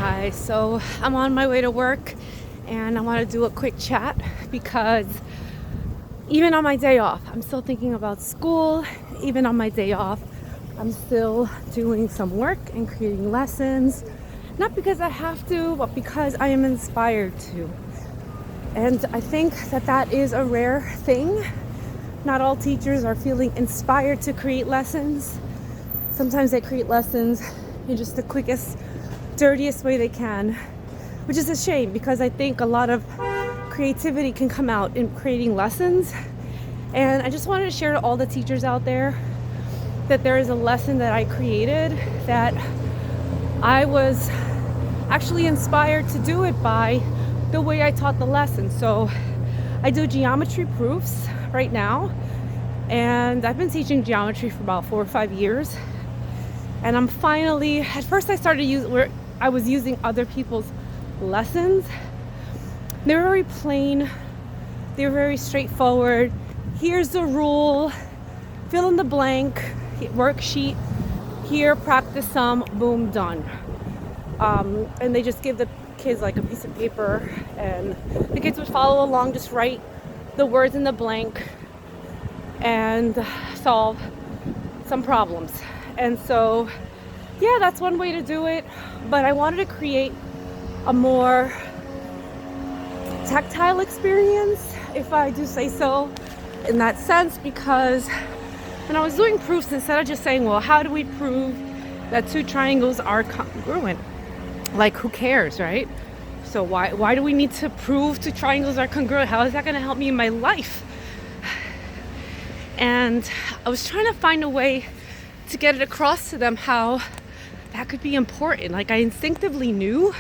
Hi, so I'm on my way to work and I want to do a quick chat because even on my day off, I'm still thinking about school. Even on my day off, I'm still doing some work and creating lessons. Not because I have to, but because I am inspired to. And I think that is a rare thing. Not all teachers are feeling inspired to create lessons. Sometimes they create lessons in just the quickest, dirtiest way they can, which is a shame because I think a lot of creativity can come out in creating lessons. And I just wanted to share to all the teachers out there that there is a lesson that I created that I was actually inspired to do it by the way I taught the lesson. So I do geometry proofs right now, and I've been teaching geometry for about 4 or 5 years. And I'm finally, at first I was using other people's lessons. They were very plain, they were very straightforward. Here's the rule, fill in the blank, worksheet, here, practice some, boom, done. And they just give the kids like a piece of paper and the kids would follow along, just write the words in the blank and solve some problems. And so, yeah, that's one way to do it. But I wanted to create a more tactile experience, if I do say so, in that sense, because when I was doing proofs, instead of just saying, well, how do we prove that two triangles are congruent? Like, who cares, right? So why do we need to prove two triangles are congruent? How is that going to help me in my life? And I was trying to find a way to get it across to them how that could be important. Like, I instinctively knew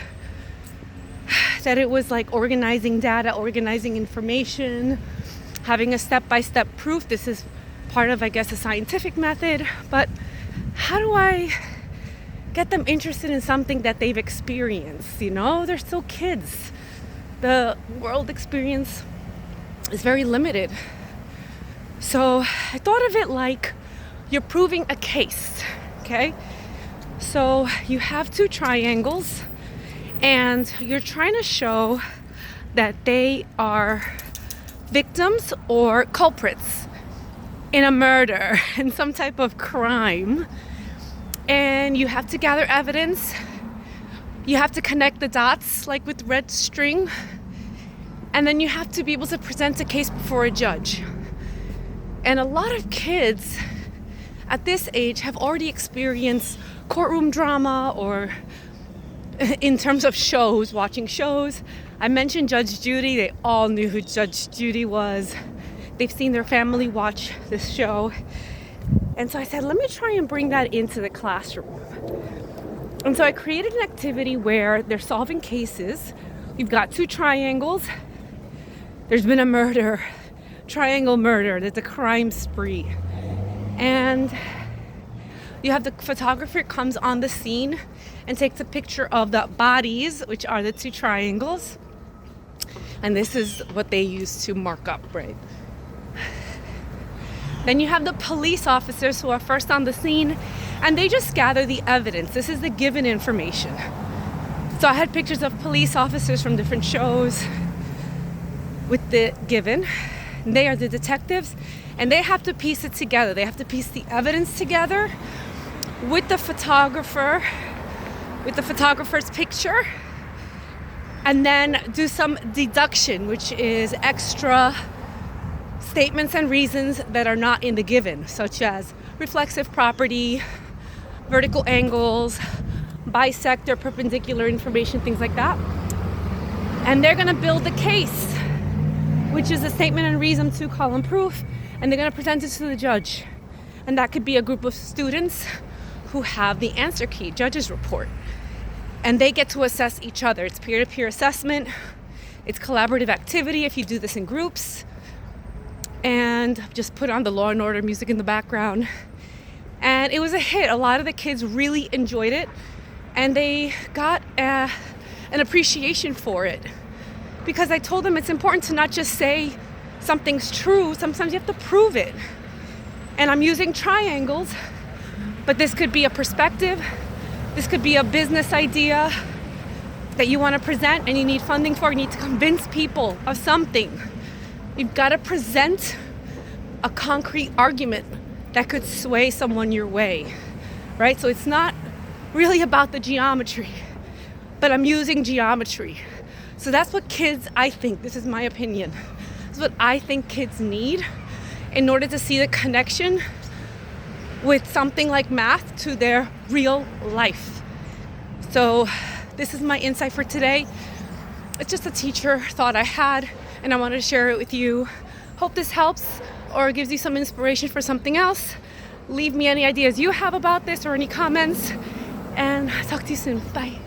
that it was like organizing data, organizing information, having a step-by-step proof. This is part of, I guess, a scientific method. But how do I get them interested in something that they've experienced? You know, they're still kids. The world experience is very limited. So I thought of it like you're proving a case, okay? So you have two triangles and you're trying to show that they are victims or culprits in a murder, in some type of crime. And you have to gather evidence. You have to connect the dots like with red string. And then you have to be able to present a case before a judge. And a lot of kids at this age have already experienced courtroom drama, or in terms of shows, watching shows. I mentioned Judge Judy. They all knew who Judge Judy was. They've seen their family watch this show. And so I said, let me try and bring that into the classroom. And so I created an activity where they're solving cases. You've got two triangles. There's been a murder, triangle murder. There's a crime spree. And you have the photographer comes on the scene and takes a picture of the bodies, which are the two triangles. And this is what they use to mark up, right? Then you have the police officers who are first on the scene, and they just gather the evidence. This is the given information. So I had pictures of police officers from different shows with the given. They are the detectives, and they have to piece it together. They have to piece the evidence together with the photographer, with the photographer's picture, and then do some deduction, which is extra statements and reasons that are not in the given, such as reflexive property, vertical angles, bisector, perpendicular information, things like that. And they're going to build the case, which is a statement and reason 2-column proof, and they're going to present it to the judge. And that could be a group of students who have the answer key, judge's report. And they get to assess each other. It's peer-to-peer assessment. It's collaborative activity if you do this in groups. And just put on the Law and Order music in the background. And it was a hit. A lot of the kids really enjoyed it. And they got an appreciation for it. Because I told them it's important to not just say something's true. Sometimes you have to prove it. And I'm using triangles, but this could be a perspective. This could be a business idea. that you want to present and you need funding for, you need to convince people of something. You've got to present a concrete argument that could sway someone your way, right? So it's not really about the geometry, but I'm using geometry. So that's what kids, I think, this is my opinion, this is what I think kids need in order to see the connection with something like math to their real life. So this is my insight for today. It's just a teacher thought I had, and I wanted to share it with you. Hope this helps or gives you some inspiration for something else. Leave me any ideas you have about this or any comments, and talk to you soon. Bye.